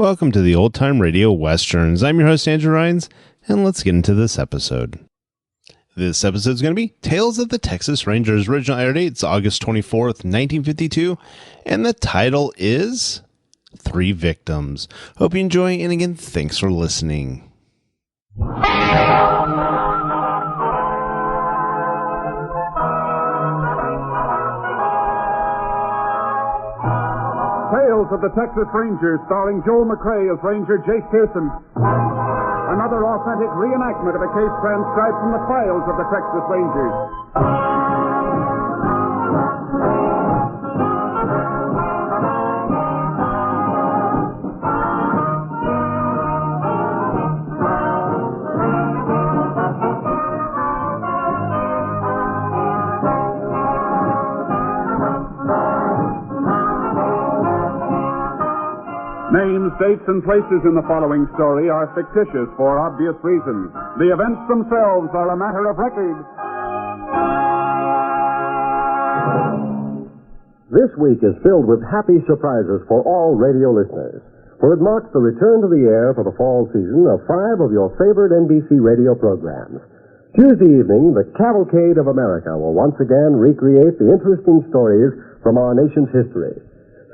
Welcome to the Old Time Radio Westerns. I'm your host, Andrew Rhynes, and let's get into this episode. This episode is going to be Tales of the Texas Rangers. Original air date's August 24th, 1952, and the title is Three Victims. Hope you enjoy, and again, thanks for listening. Tales of the Texas Rangers, starring Joel McCrea as Ranger Jayce Pearson. Another authentic reenactment of a case transcribed from the files of the Texas Rangers. Names, dates, and places in the following story are fictitious for obvious reasons. The events themselves are a matter of record. This week is filled with happy surprises for all radio listeners, for it marks the return to the air for the fall season of 5 of your favorite NBC radio programs. Tuesday evening, the Cavalcade of America will once again recreate the interesting stories from our nation's history.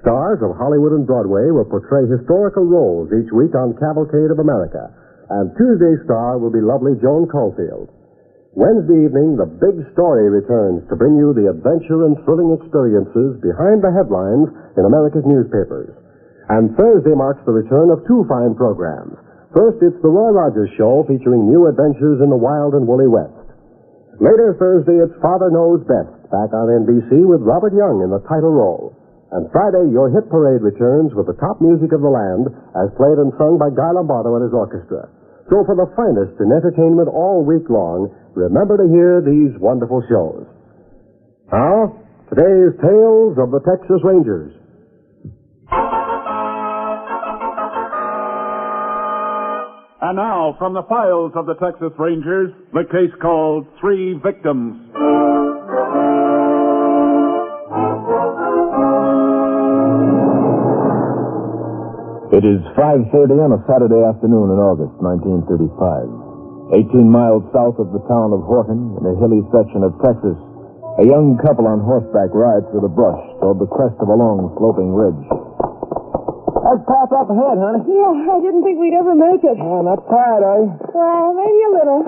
Stars of Hollywood and Broadway will portray historical roles each week on Cavalcade of America, and Tuesday's star will be lovely Joan Caulfield. Wednesday evening, the big story returns to bring you the adventure and thrilling experiences behind the headlines in America's newspapers. And Thursday marks the return of 2 fine programs. First, it's the Roy Rogers Show featuring new adventures in the wild and woolly West. Later Thursday, it's Father Knows Best, back on NBC with Robert Young in the title role. And Friday, your hit parade returns with the top music of the land as played and sung by Guy Lombardo and his orchestra. So for the finest in entertainment all week long, remember to hear these wonderful shows. Now, today's Tales of the Texas Rangers. And now, from the files of the Texas Rangers, the case called Three Victims. It is 5:30 on a Saturday afternoon in August 1935. 18 miles south of the town of Horton, in a hilly section of Texas, a young couple on horseback rides through the brush toward the crest of a long, sloping ridge. Let's pass up ahead, honey. Yeah, I didn't think we'd ever make it. Oh, not tired, are you? Well, maybe a little.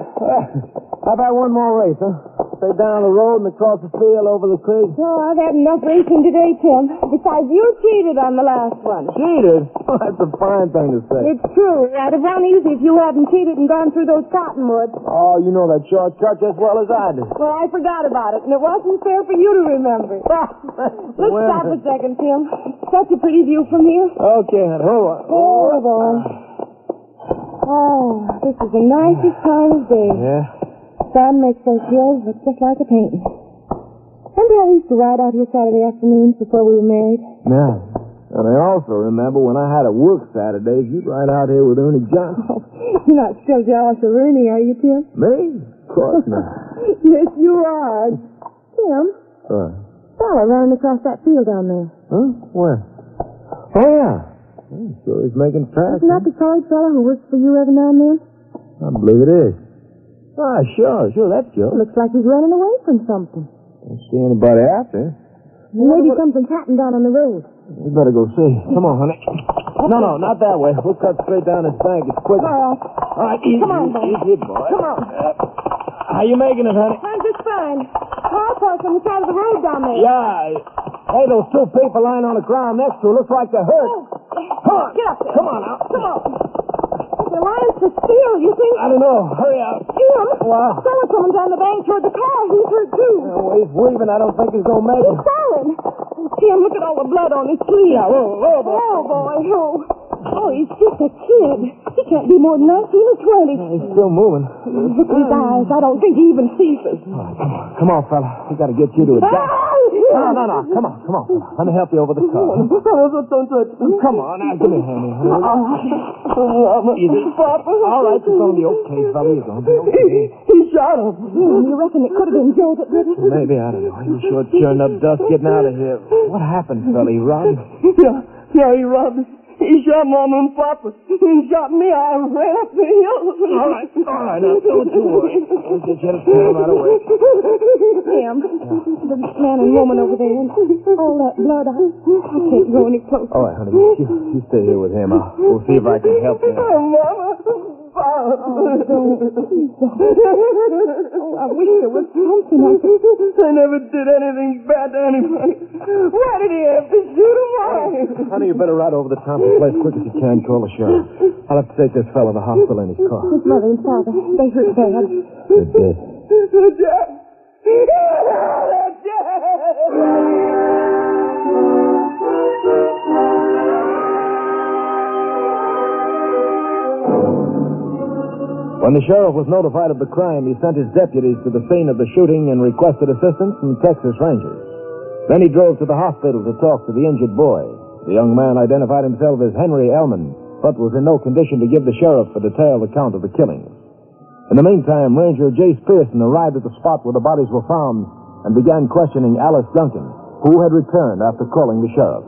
How about one more race, huh? Stay down the road and across the field over the creek. Oh, I've had enough racing today, Tim. Besides, you cheated on the last one. Cheated? Oh, that's a fine thing to say. It's true. I'd have run easy if you hadn't cheated and gone through those cottonwoods. Oh, you know that shortcut just as well as I do. Well, I forgot about it, and it wasn't fair for you to remember. Let's stop a second, Tim. Such a pretty view from here. Okay, honey. Hold on. Oh, boy. Oh, this is the nicest time of day. Yeah? Sun makes those hills look just like a painting. Remember how we used to ride out here Saturday afternoons before we were married? Yeah. And I also remember when I had to work Saturdays, you'd ride out here with Ernie Johnson. Oh, you're not still jealous of Ernie, are you, Tim? Me? Of course not. Yes, you are. Tim? What? Fella running across that field down there. Huh? Where? Oh, yeah. Well, sure he's making tracks. Isn't that the colored fella who works for you every now and then? I believe it is. Ah, sure, that's Joe. Looks like he's running away from something. Don't see anybody out there. Maybe something's happened down on the road. We better go see. Come on, honey. No, not that way. We'll cut straight down this bank. It's quick. All right, easy. Come on, boy. Easy, boy. Come on. How you making it, honey? I'm just fine. Car parked on the side of the road down there. Yeah. Hey, those 2 people lying on the ground next to it looks like they're hurt. Come on. Get up there. Come on now. Come on. They're lying for steal, you think? I don't know. Hurry up. Jim. Wow. Fella coming down the bank toward the car. He's hurt, too. Well, he's weaving. I don't think he's going to make it. He's falling. Tim, look at all the blood on his sleeve. Yeah, whoa, boy. Oh, boy. Oh, he's just a kid. He can't be more than 19 or 20. He's still moving. Look at his eyes. I don't think he even sees us. All right, come on, fella. We got to get you to a doctor. No. Come on. Let me help you over the car. Come on. Now, give me a hand here. Easy. All right, you're going to be okay, fella. You're going to be okay. He shot him. You reckon it could have been Joe that did it? Maybe. I don't know. He sure churned up dust getting out of here. What happened, fella? He robbed? Yeah, he robbed us. He shot Mama and Papa. He shot me. I ran up the hill. All right. Now, don't you worry. We'll get you to turn right away. Sam, the man and woman over there, and all that blood, I can't go any closer. All right, honey. You stay here with him. We'll see if I can help you. Oh, Mama. Oh, don't. Oh, I wish there was something I could... I never did anything bad to anybody. Why did he have to shoot him off? Honey, you better ride over to the Thompson place quick as you can. Call the sheriff. I'll have to take this fellow to the hospital in his car. His mother and father, they hurt bad. They're dead. Jack. When the sheriff was notified of the crime, he sent his deputies to the scene of the shooting and requested assistance from Texas Rangers. Then he drove to the hospital to talk to the injured boy. The young man identified himself as Henry Ellman, but was in no condition to give the sheriff a detailed account of the killing. In the meantime, Ranger Jayce Pearson arrived at the spot where the bodies were found and began questioning Alice Duncan, who had returned after calling the sheriff.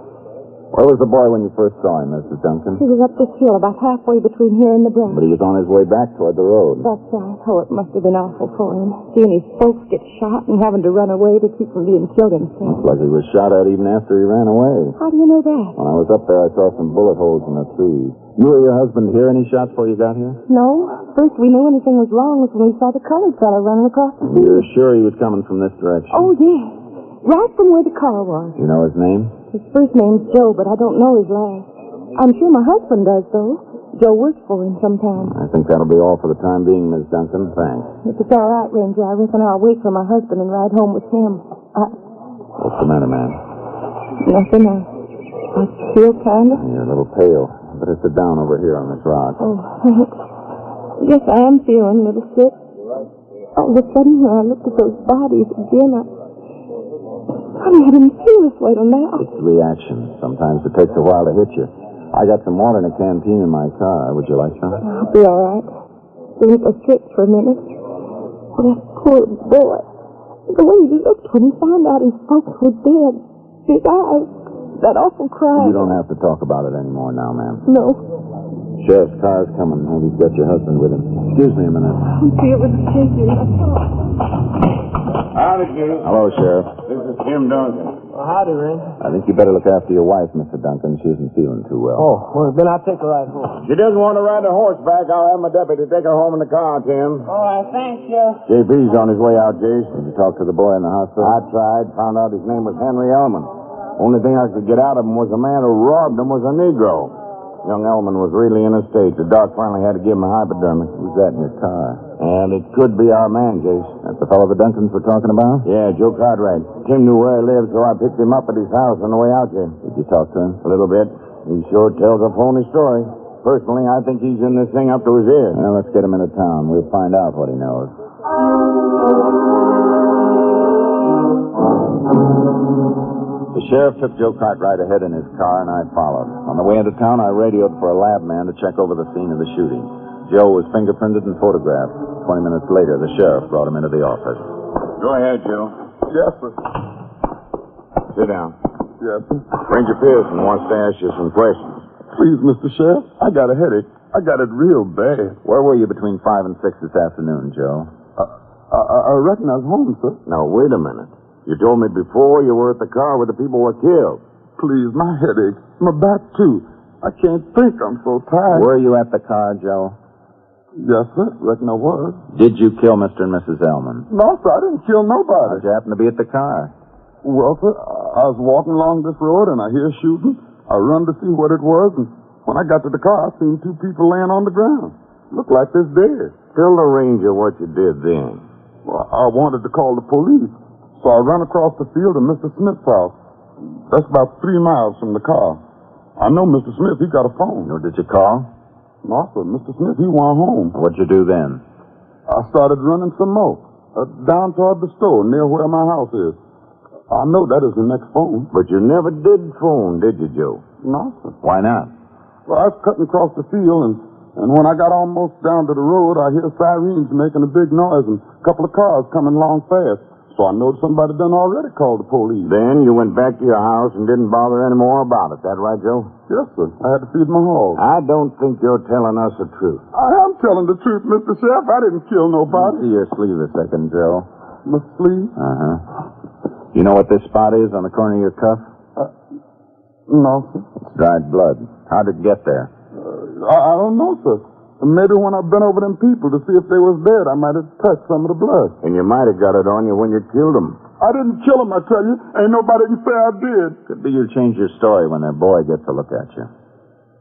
Where was the boy when you first saw him, Mrs. Duncan? He was up this hill about halfway between here and the brush. But he was on his way back toward the road. That's right. Oh, it must have been awful for him. Seeing his folks get shot and having to run away to keep from being killed himself. Looks like he was shot at even after he ran away. How do you know that? When I was up there, I saw some bullet holes in the trees. You or your husband hear any shots before you got here? No. First we knew anything was wrong was when we saw the colored fellow running across the field. You're sure he was coming from this direction? Oh, yes. Right from where the car was. You know his name? His first name's Joe, but I don't know his last. I'm sure my husband does, though. Joe works for him sometimes. I think that'll be all for the time being, Miss Duncan. Thanks. If it's all right, Ranger, I reckon I'll wait for my husband and ride home with him. What's the matter, ma'am? Nothing. I feel kind of... You're a little pale. Better sit down over here on this rock. Oh, yes, I am feeling a little sick. All of a sudden, when I looked at those bodies again, I didn't feel this way till now. It's reaction. Sometimes it takes a while to hit you. I got some water in a canteen in my car. Would you like some? I'll be all right. Didn't go sick for a minute. But that poor boy, the way he looked when he found out his folks were dead, his eyes, that awful cry. You don't have to talk about it anymore now, ma'am. No. Sheriff's car's coming. Maybe he's got your husband with him. Excuse me a minute. I feel it shaking. Howdy, Jim. Hello, Sheriff. This is Jim Duncan. Well, howdy, Ren. I think you better look after your wife, Mr. Duncan. She isn't feeling too well. Oh, well, then I'll take her right home. She doesn't want to ride a horseback. I'll have my deputy take her home in the car, Tim. All right, thanks, Sheriff. JP's on his way out, Jayce. Did you talk to the boy in the hospital? I tried. Found out his name was Henry Ellman. Only thing I could get out of him was the man who robbed him was a Negro. Young Ellman was really in a state. The doc finally had to give him a hypodermic. Who's that in your car? And it could be our man, Jayce. That's the fellow the Duncans were talking about? Yeah, Joe Cartwright. Tim knew where he lived, so I picked him up at his house on the way out here. Did you talk to him? A little bit. He sure tells a phony story. Personally, I think he's in this thing up to his ears. Well, let's get him into town. We'll find out what he knows. The sheriff took Joe Cartwright ahead in his car, and I followed. On the way into town, I radioed for a lab man to check over the scene of the shooting. Joe was fingerprinted and photographed. 20 minutes later, the sheriff brought him into the office. Go ahead, Joe. Yes, sir. Sit down. Yes, sir. Ranger Pearson wants to ask you some questions. Please, Mr. Sheriff, I got a headache. I got it real bad. Where were you between 5 and 6 this afternoon, Joe? I reckon I was home, sir. Now, wait a minute. You told me before you were at the car where the people were killed. Please, my headache. My back, too. I can't think. I'm so tired. Were you at the car, Joe? Yes, sir. Reckon I was. Did you kill Mr. and Mrs. Ellman? No, sir. I didn't kill nobody. How'd you happen to be at the car? Well, sir, I was walking along this road, and I hear shooting. I run to see what it was, and when I got to the car, I seen 2 people laying on the ground. Looked like they're dead. Tell the ranger what you did then. Well, I wanted to call the police, so I run across the field to Mr. Smith's house. That's about 3 miles from the car. I know Mr. Smith, he got a phone. Or did you call? No, sir, Mr. Smith, he went home. What'd you do then? I started running some more, down toward the store near where my house is. I know that is the next phone. But you never did phone, did you, Joe? No, sir. Why not? Well, I was cutting across the field, and when I got almost down to the road, I hear sirens making a big noise and a couple of cars coming along fast. So I know somebody done already called the police. Then you went back to your house and didn't bother any more about it. That right, Joe? Yes, sir. I had to feed my hog. I don't think you're telling us the truth. I am telling the truth, Mr. Sheriff. I didn't kill nobody. See your sleeve a second, Joe. My sleeve? Uh-huh. You know what this spot is on the corner of your cuff? No, sir. It's dried blood. How did it get there? I don't know, sir. Maybe when I bent over them people to see if they was dead, I might have touched some of the blood. And you might have got it on you when you killed them. I didn't kill them, I tell you. Ain't nobody can say I did. Could be you change your story when their boy gets a look at you.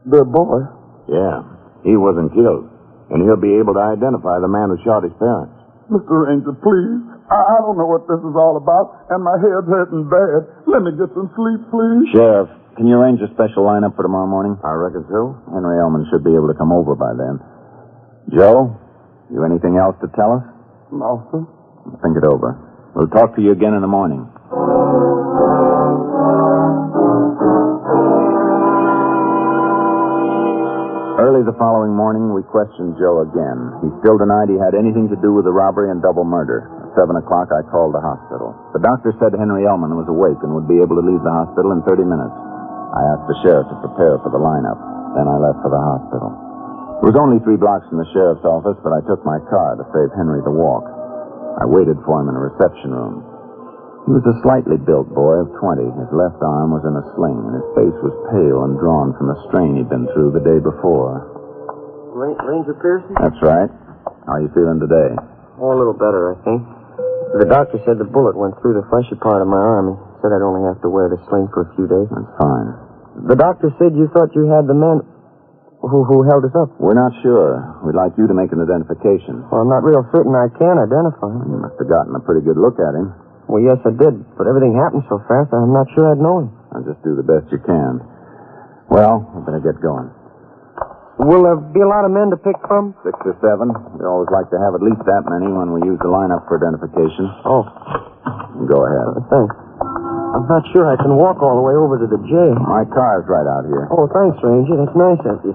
Their boy? Yeah. He wasn't killed. And he'll be able to identify the man who shot his parents. Mr. Ranger, please. I don't know what this is all about, and my head's hurting bad. Let me get some sleep, please. Sheriff, can you arrange a special lineup for tomorrow morning? I reckon so. Henry Elman should be able to come over by then. Joe, you anything else to tell us? No, sir. Think it over. We'll talk to you again in the morning. Early the following morning, we questioned Joe again. He still denied he had anything to do with the robbery and double murder. At 7 o'clock, I called the hospital. The doctor said Henry Elman was awake and would be able to leave the hospital in 30 minutes. I asked the sheriff to prepare for the lineup. Then I left for the hospital. It was only 3 blocks from the sheriff's office, but I took my car to save Henry the walk. I waited for him in a reception room. He was a slightly built boy of 20. His left arm was in a sling, and his face was pale and drawn from the strain he'd been through the day before. Ranger Pearson? That's right. How are you feeling today? Oh, a little better, I think. The doctor said the bullet went through the fleshy part of my arm. He said I'd only have to wear the sling for a few days. That's fine. The doctor said you thought you had the man who held us up. We're not sure. We'd like you to make an identification. Well, I'm not real certain I can identify him. You must have gotten a pretty good look at him. Well, yes, I did, but everything happened so fast, I'm not sure I'd know him. I'll just do the best you can. Well, we better get going. Will there be a lot of men to pick from? 6 or 7. We always like to have at least that many when we use the lineup for identification. Oh. Go ahead. Thanks. I'm not sure I can walk all the way over to the jail. My car's right out here. Oh, thanks, Ranger. That's nice of you.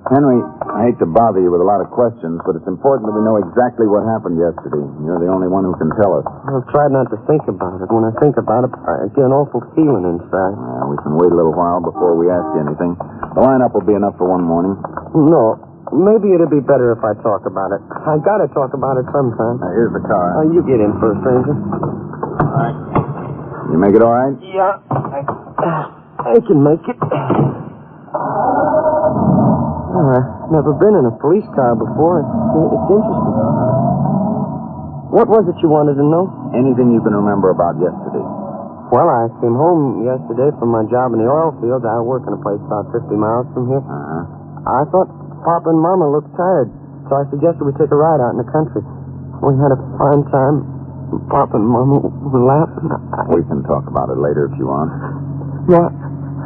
Henry, I hate to bother you with a lot of questions, but it's important that we know exactly what happened yesterday. You're the only one who can tell us. I've tried not to think about it. When I think about it, I get an awful feeling inside. Well, we can wait a little while before we ask you anything. The lineup will be enough for one morning. No. Maybe it'd be better if I talk about it. I gotta talk about it sometime. Here's the car. You get in first, Ranger. All right. You make it all right? Yeah. I can make it. I've never been in a police car before. It's interesting. What was it you wanted to know? Anything you can remember about yesterday. Well, I came home yesterday from my job in the oil fields. I work in a place about 50 miles from here. Uh-huh. I thought Papa and Mama looked tired, so I suggested we take a ride out in the country. We had a fine time. Papa and Mama were laughing. We can talk about it later if you want. Yeah.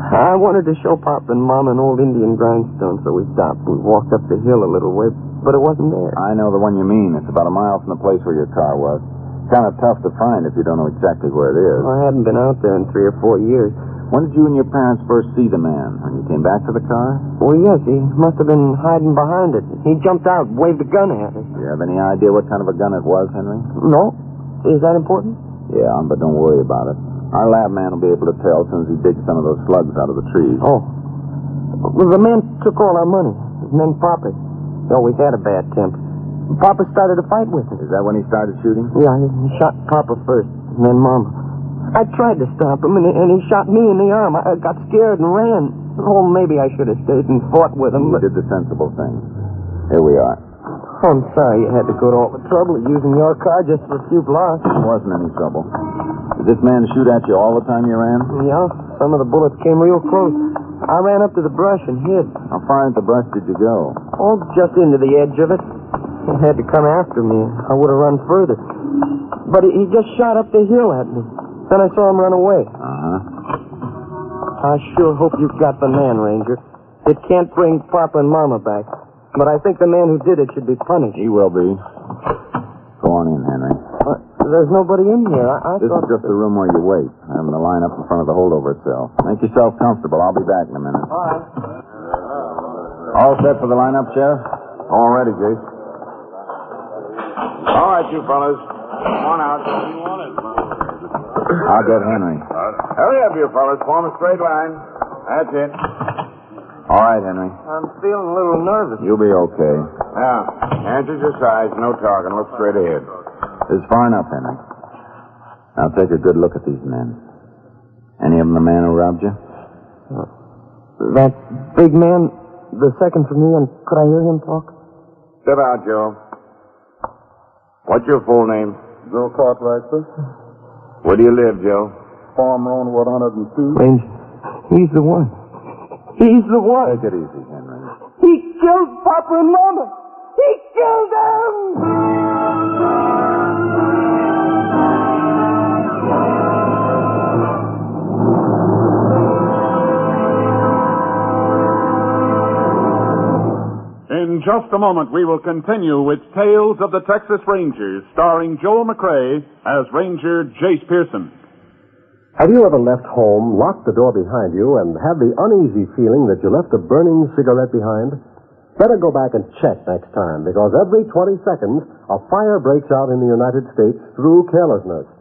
I wanted to show Papa and Mama an old Indian grindstone, so we stopped. We walked up the hill a little way, but it wasn't there. I know the one you mean. It's about a mile from the place where your car was. Kind of tough to find if you don't know exactly where it is. Well, I hadn't been out there in 3 or 4 years. When did you and your parents first see the man? When you came back to the car? Well, yes, he must have been hiding behind it. He jumped out, waved a gun at us. Do you have any idea what kind of a gun it was, Henry? No. Is that important? Yeah, but don't worry about it. Our lab man will be able to tell as soon as he digs some of those slugs out of the trees. Oh. Well, the man took all our money. And then Papa. He always had a bad temper. Papa started a fight with him. Is that when he started shooting? Yeah, he shot Papa first, and then Mama. I tried to stop him, and he shot me in the arm. I got scared and ran. Oh, maybe I should have stayed and fought with him. You did the sensible thing. Here we are. Oh, I'm sorry you had to go to all the trouble of using your car just for a few blocks. It wasn't any trouble. Did this man shoot at you all the time you ran? Yeah, some of the bullets came real close. I ran up to the brush and hid. How far into the brush did you go? Oh, just into the edge of it. He had to come after me. I would have run further. But he just shot up the hill at me. Then I saw him run away. Uh-huh. I sure hope you've got the man, Ranger. It can't bring Papa and Mama back. But I think the man who did it should be punished. He will be. Go on in, Henry. There's nobody in here. This is just the room where you wait. I'm in the line up in front of the holdover cell. Make yourself comfortable. I'll be back in a minute. All right. All set for the lineup, Sheriff? All ready, Jayce. All right, you fellas. Come on out. I'll get Henry. Hurry up, you fellas. Form a straight line. That's it. All right, Henry. I'm feeling a little nervous. You'll be okay. Now, hands at your sides, no talking. Look straight ahead. This is far enough, Henry. Now take a good look at these men. Any of them the man who robbed you? That big man, the second from me, and could I hear him talk? Step out, Joe. What's your full name? Joe Cartwright, sir. Where do you live, Joe? Farm on 102. Ranger, he's the one. He's the one. Take it easy, Henry. He killed Papa and Mama. He killed them. In just a moment, we will continue with Tales of the Texas Rangers, starring Joel McCrea as Ranger Jayce Pearson. Have you ever left home, locked the door behind you, and had the uneasy feeling that you left a burning cigarette behind? Better go back and check next time, because every 20 seconds, a fire breaks out in the United States through carelessness.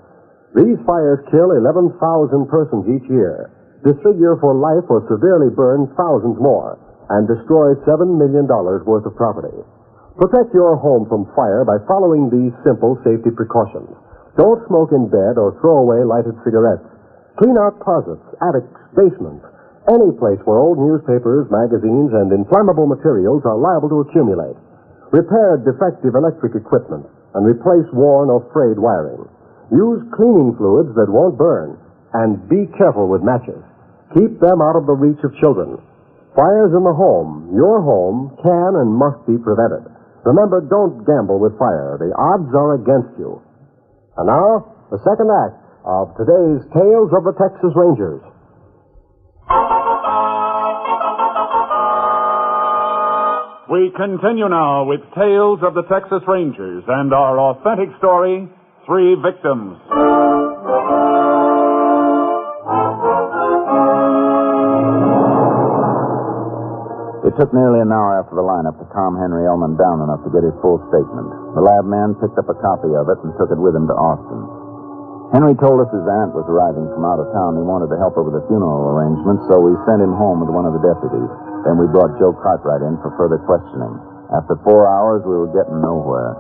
These fires kill 11,000 persons each year, disfigure for life or severely burn thousands more, and destroy $7 million worth of property. Protect your home from fire by following these simple safety precautions. Don't smoke in bed or throw away lighted cigarettes. Clean out closets, attics, basements, any place where old newspapers, magazines, and inflammable materials are liable to accumulate. Repair defective electric equipment and replace worn or frayed wiring. Use cleaning fluids that won't burn, and be careful with matches. Keep them out of the reach of children. Fires in the home, your home, can and must be prevented. Remember, don't gamble with fire. The odds are against you. And now, the second act of today's Tales of the Texas Rangers. We continue now with Tales of the Texas Rangers and our authentic story, Three Victims. It took nearly an hour after the lineup to calm Henry Ellman down enough to get his full statement. The lab man picked up a copy of it and took it with him to Austin. Henry told us his aunt was arriving from out of town. He wanted to help her with the funeral arrangements, so we sent him home with one of the deputies. Then we brought Joe Cartwright in for further questioning. After 4 hours, we were getting nowhere.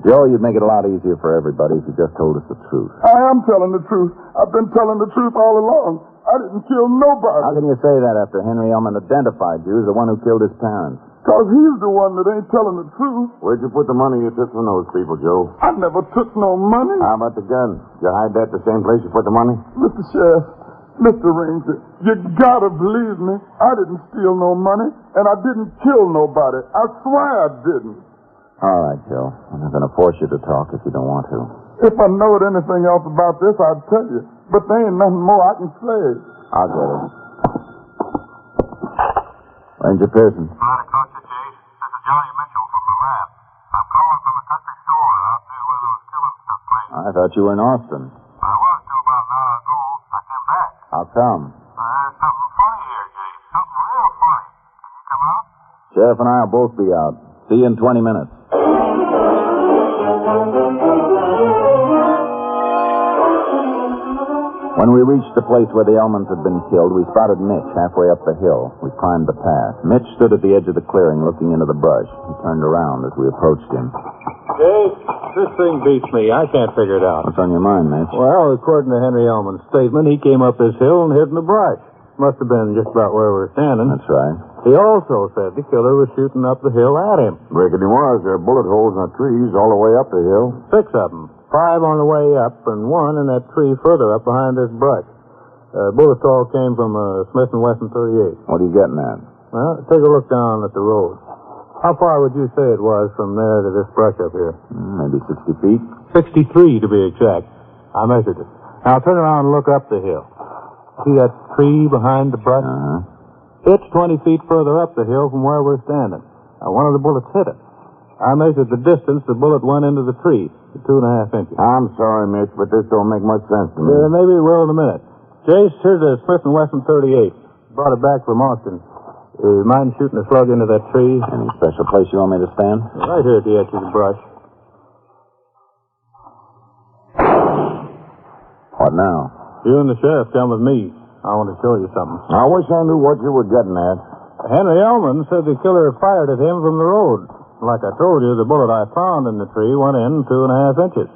Joe, you'd make it a lot easier for everybody if you just told us the truth. I am telling the truth. I've been telling the truth all along. I didn't kill nobody. How can you say that after Henry Ellman identified you as the one who killed his parents? Because he's the one that ain't telling the truth. Where'd you put the money you took from those people, Joe? I never took no money. How about the gun? Did you hide that the same place you put the money? Mr. Sheriff, Mr. Ranger, you gotta believe me. I didn't steal no money, and I didn't kill nobody. I swear I didn't. All right, Joe. I'm not going to force you to talk if you don't want to. If I knowed anything else about this, I'd tell you. But there ain't nothing more I can say. I'll get it. Ranger Pearson. Howdy, Coach Jayce. This is Johnny Mitchell from the lab. I'm calling from a country store out there where those killings took place. I thought you were in Austin. I was till about an hour ago. I came back. How come? There's something funny here, Jayce. Something real funny. Can you come out? Sheriff and I will both be out. See you in 20 minutes. When we reached the place where the Ellmans had been killed, we spotted Mitch halfway up the hill. We climbed the path. Mitch stood at the edge of the clearing looking into the brush. He turned around as we approached him. Jayce, this thing beats me. I can't figure it out. What's on your mind, Mitch? Well, according to Henry Ellman's statement, he came up this hill and hid in the brush. Must have been just about where we were standing. That's right. He also said the killer was shooting up the hill at him. Reckon he was. There are bullet holes in the trees all the way up the hill. 6 of them. 5 on the way up and 1 in that tree further up behind this brush. Bullets all came from a Smith & Wesson 38. What are you getting at? Well, take a look down at the road. How far would you say it was from there to this brush up here? Maybe 60 feet. 63 to be exact. I measured it. Now turn around and look up the hill. See that tree behind the brush? Uh-huh. It's 20 feet further up the hill from where we're standing. Now, one of the bullets hit it. I measured the distance the bullet went into the tree, 2.5 inches. I'm sorry, Mitch, but this don't make much sense to me. Maybe it will in a minute. Jayce, here's a Smith & Wesson 38. Brought it back from Austin. Mind shooting a slug into that tree? Any special place you want me to stand? Right here at the edge of the brush. What now? You and the sheriff come with me. I want to show you something. I wish I knew what you were getting at. Henry Ellman said the killer fired at him from the road. Like I told you, the bullet I found in the tree went in 2.5 inches.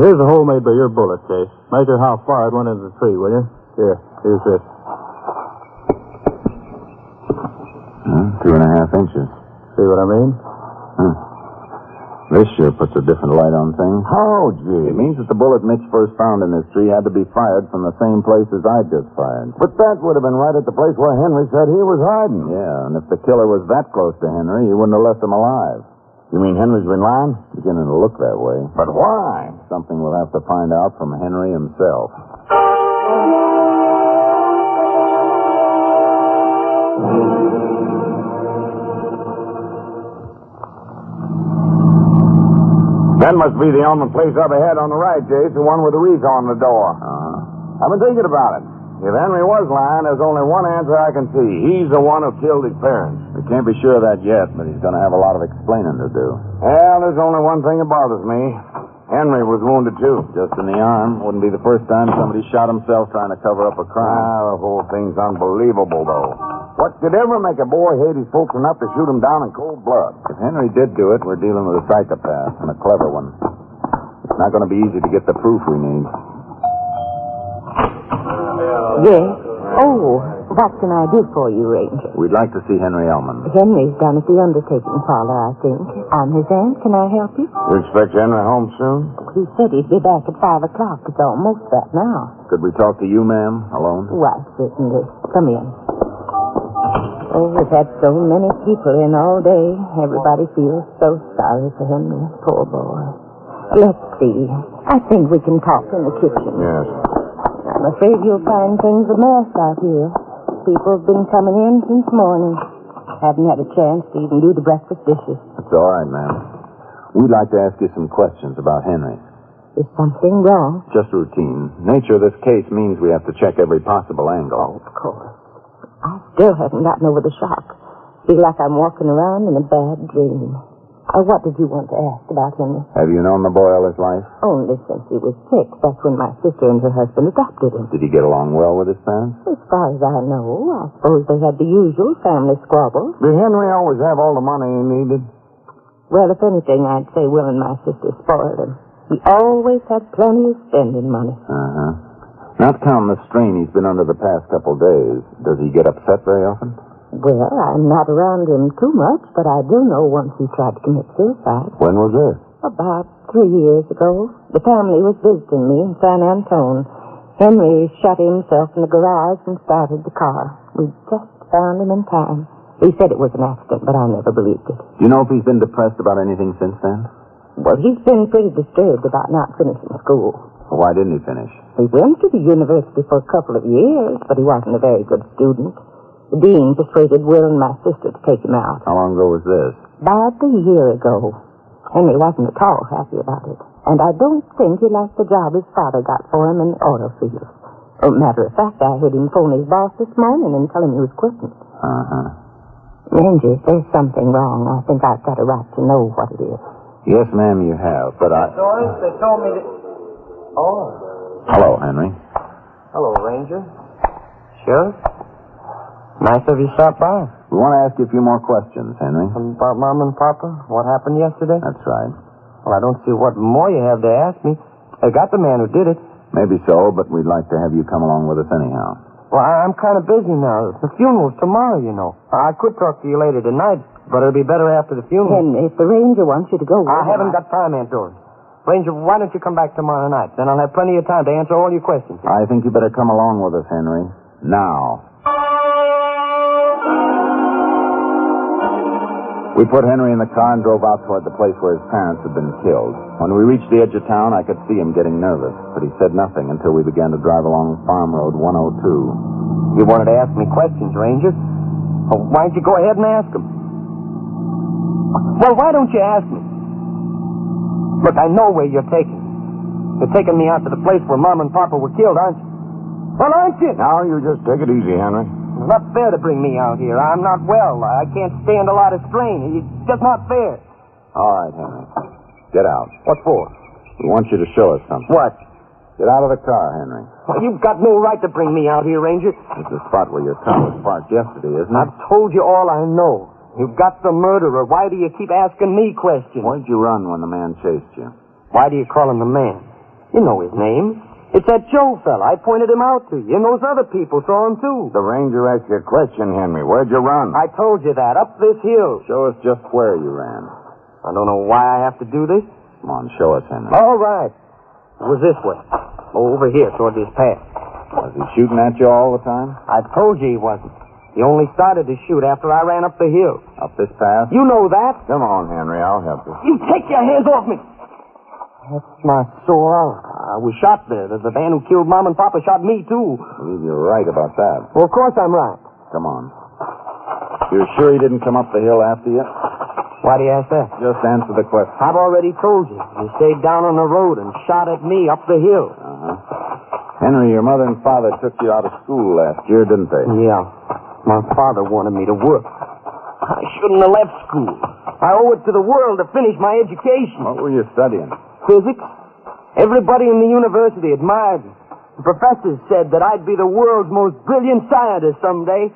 Here's the hole made by your bullet, Jayce. Measure how far it went into the tree, will you? Here's this. 2.5 inches. See what I mean? This sure puts a different light on things. Oh, gee. It means that the bullet Mitch first found in this tree had to be fired from the same place as I just fired. But that would have been right at the place where Henry said he was hiding. Yeah, and if the killer was that close to Henry, he wouldn't have left him alive. You mean Henry's been lying? Beginning to look that way. But why? Something we'll have to find out from Henry himself. That must be the Elman place up ahead on the right, Jayce, the one with the wreath on the door. I've been thinking about it. If Henry was lying, there's only one answer I can see. He's the one who killed his parents. We can't be sure of that yet, but he's going to have a lot of explaining to do. Well, there's only one thing that bothers me. Henry was wounded, too. Just in the arm. Wouldn't be the first time somebody shot himself trying to cover up a crime. The whole thing's unbelievable, though. What could ever make a boy hate his folks enough to shoot him down in cold blood? If Henry did do it, we're dealing with a psychopath, and a clever one. It's not going to be easy to get the proof we need. Yes? Oh, what can I do for you, Ranger? We'd like to see Henry Ellman. Henry's down at the undertaking parlor, I think. I'm his aunt. Can I help you? You expect Henry home soon? He said he'd be back at 5 o'clock. It's almost that now. Could we talk to you, ma'am, alone? Why, certainly. Come in. Oh, we've had so many people in all day. Everybody feels so sorry for Henry. Poor boy. Let's see. I think we can talk in the kitchen. Yes. I'm afraid you'll find things a mess out here. People have been coming in since morning. Haven't had a chance to even do the breakfast dishes. That's all right, ma'am. We'd like to ask you some questions about Henry. Is something wrong? Just routine. Nature of this case means we have to check every possible angle. Oh, of course. I still haven't gotten over the shock. Feel like I'm walking around in a bad dream. What did you want to ask about Henry? Have you known the boy all his life? Only since he was 6. That's when my sister and her husband adopted him. Did he get along well with his parents? As far as I know, I suppose they had the usual family squabbles. Did Henry always have all the money he needed? Well, if anything, I'd say Will and my sister spoiled him. He always had plenty of spending money. Not counting the strain he's been under the past couple days, does he get upset very often? Well, I'm not around him too much, but I do know once he tried to commit suicide. When was this? About 3 years ago. The family was visiting me in San Antone. Henry shut himself in the garage and started the car. We just found him in time. He said it was an accident, but I never believed it. Do you know if he's been depressed about anything since then? Well, he's been pretty disturbed about not finishing school. Well, why didn't he finish? He went to the university for a couple of years, but he wasn't a very good student. The dean persuaded Will and my sister to take him out. How long ago was this? About a year ago. Henry wasn't at all happy about it. And I don't think he liked the job his father got for him in the oil field. Matter of fact, I heard him phone his boss this morning and tell him he was quitting. Ranger, if there's something wrong, I think I've got a right to know what it is. Yes, ma'am, you have, but Doris, they told me that... Oh. Hello, Henry. Hello, Ranger. Sheriff? Nice of you stopped by. We want to ask you a few more questions, Henry. About Mom and Papa? What happened yesterday? That's right. Well, I don't see what more you have to ask me. I got the man who did it. Maybe so, but we'd like to have you come along with us anyhow. Well, I'm kind of busy now. The funeral's tomorrow, you know. I could talk to you later tonight, but it'll be better after the funeral. Henry, if the ranger wants you to go... I haven't got time, Aunt Doris. Ranger, why don't you come back tomorrow night? Then I'll have plenty of time to answer all your questions. I think you better come along with us, Henry. Now. We put Henry in the car and drove out toward the place where his parents had been killed. When we reached the edge of town, I could see him getting nervous, but he said nothing until we began to drive along Farm Road 102. You wanted to ask me questions, Ranger? Well, why don't you go ahead and ask them? Well, why don't you ask me? Look, I know where you're taking me. You're taking me out to the place where Mom and Papa were killed, aren't you? Well, aren't you? Now, you just take it easy, Henry. It's not fair to bring me out here. I'm not well. I can't stand a lot of strain. It's just not fair. All right, Henry. Get out. What for? We want you to show us something. What? Get out of the car, Henry. Well, you've got no right to bring me out here, Ranger. It's the spot where your car was parked yesterday, isn't it? I've told you all I know. You've got the murderer. Why do you keep asking me questions? Why'd you run when the man chased you? Why do you call him the man? You know his name. It's that Joe fella. I pointed him out to you. And those other people saw him, too. The ranger asked you a question, Henry. Where'd you run? I told you that. Up this hill. Show us just where you ran. I don't know why I have to do this. Come on, show us, Henry. All right. It was this way. Over here, toward this path. Was he shooting at you all the time? I told you he wasn't. He only started to shoot after I ran up the hill. Up this path? You know that. Come on, Henry. I'll help you. You take your hands off me. That's my sore arm. I was shot there. The man who killed Mom and Papa shot me, too. I believe you're right about that. Well, of course I'm right. Come on. You're sure he didn't come up the hill after you? Why do you ask that? Just answer the question. I've already told you. He stayed down on the road and shot at me up the hill. Henry, your mother and father took you out of school last year, didn't they? Yeah. My father wanted me to work. I shouldn't have left school. I owe it to the world to finish my education. What were you studying? Physics. Everybody in the university admired me. The professors said that I'd be the world's most brilliant scientist someday.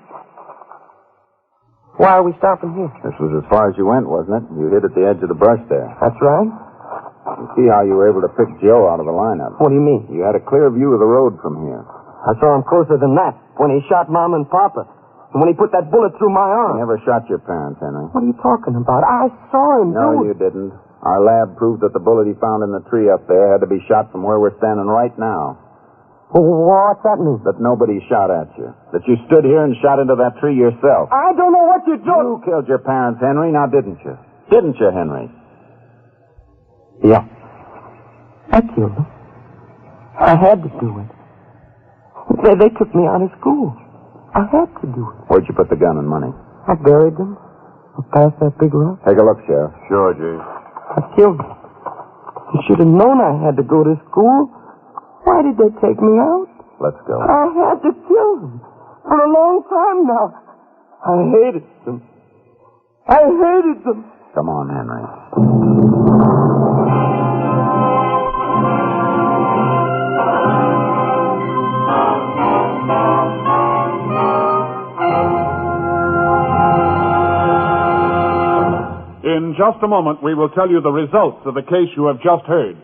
Why are we stopping here? This was as far as you went, wasn't it? You hid at the edge of the brush there. That's right. You see how you were able to pick Joe out of the lineup. What do you mean? You had a clear view of the road from here. I saw him closer than that, when he shot Mom and Papa. And when he put that bullet through my arm. He never shot your parents, Henry. What are you talking about? I saw him No, you didn't. Our lab proved that the bullet he found in the tree up there had to be shot from where we're standing right now. What's that mean? That nobody shot at you. That you stood here and shot into that tree yourself. I don't know what you're doing. You killed your parents, Henry, now didn't you? Didn't you, Henry? Yeah. I killed them. I had to do it. They took me out of school. I had to do it. Where'd you put the gun and money? I buried them. I passed that big rock. Take a look, Sheriff. Sure, Jayce. I killed them. You should have known I had to go to school. Why did they take me out? Let's go. I had to kill them. For a long time now. I hated them. I hated them. Come on, Henry. In just a moment, we will tell you the results of the case you have just heard.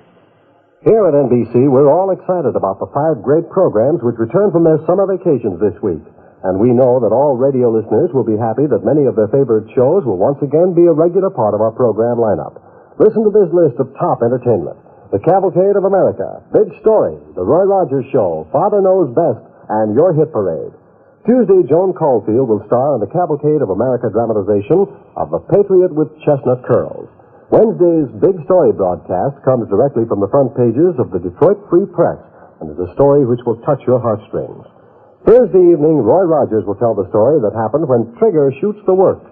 Here at NBC, we're all excited about the 5 great programs which return from their summer vacations this week. And we know that all radio listeners will be happy that many of their favorite shows will once again be a regular part of our program lineup. Listen to this list of top entertainment. The Cavalcade of America, Big Story, The Roy Rogers Show, Father Knows Best, and Your Hit Parade. Tuesday, Joan Caulfield will star in the Cavalcade of America dramatization of The Patriot with Chestnut Curls. Wednesday's Big Story broadcast comes directly from the front pages of the Detroit Free Press and is a story which will touch your heartstrings. Thursday evening, Roy Rogers will tell the story that happened when Trigger shoots the works.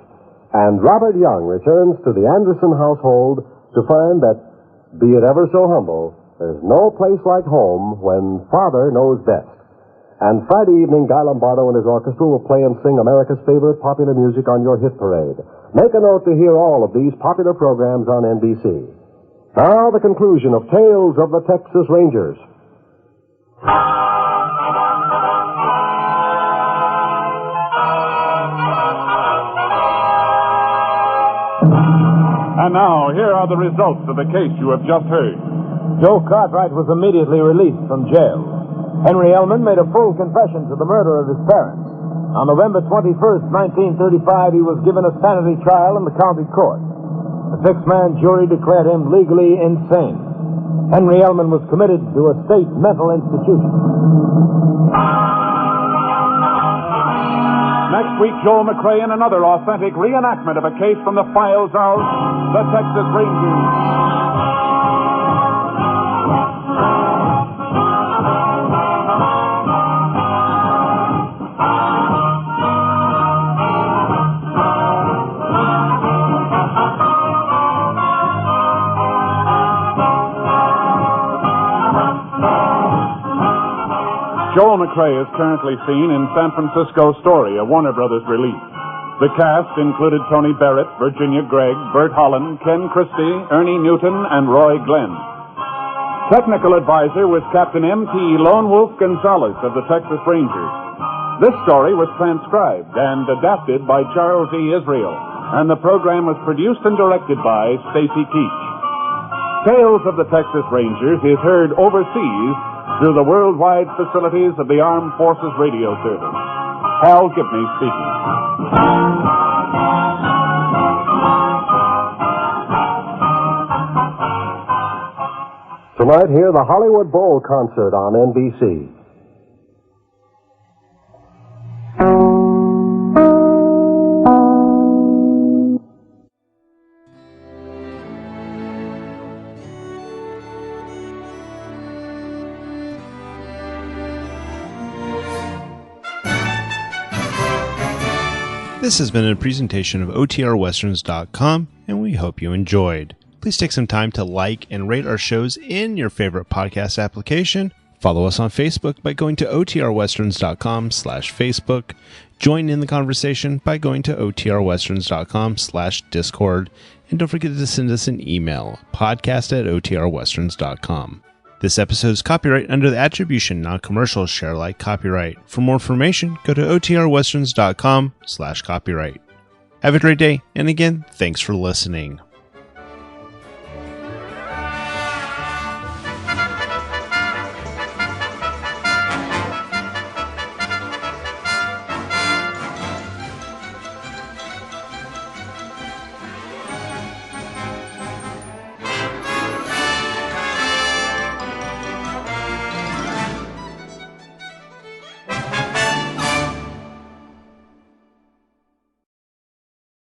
And Robert Young returns to the Anderson household to find that, be it ever so humble, there's no place like home when Father knows best. And Friday evening, Guy Lombardo and his orchestra will play and sing America's favorite popular music on Your Hit Parade. Make a note to hear all of these popular programs on NBC. Now, the conclusion of Tales of the Texas Rangers. And now, here are the results of the case you have just heard. Joe Cartwright was immediately released from jail. Henry Ellman made a full confession to the murder of his parents. On November 21st, 1935, he was given a sanity trial in the county court. The 6-man jury declared him legally insane. Henry Ellman was committed to a state mental institution. Next week, Joel McCrea in another authentic reenactment of a case from the files of the Texas Rangers. Joel McCrea is currently seen in San Francisco Story, a Warner Brothers release. The cast included Tony Barrett, Virginia Gregg, Bert Holland, Ken Christy, Ernest Newton, and Roy Glenn. Technical advisor was Captain M.T. Lone Wolf Gonzalez of the Texas Rangers. This story was transcribed and adapted by Charles E. Israel, and the program was produced and directed by Stacy Keach. Tales of the Texas Rangers is heard overseas through the worldwide facilities of the Armed Forces Radio Service. Hal Gibney speaking. Tonight, hear the Hollywood Bowl concert on NBC. This has been a presentation of OTRWesterns.com, and we hope you enjoyed. Please take some time to like and rate our shows in your favorite podcast application. Follow us on Facebook by going to OTRWesterns.com/Facebook. Join in the conversation by going to OTRWesterns.com/Discord. And don't forget to send us an email, podcast@OTRWesterns.com. This episode is copyright under the attribution, non-commercial, share alike copyright. For more information, go to OTRWesterns.com/copyright. Have a great day, and again, thanks for listening.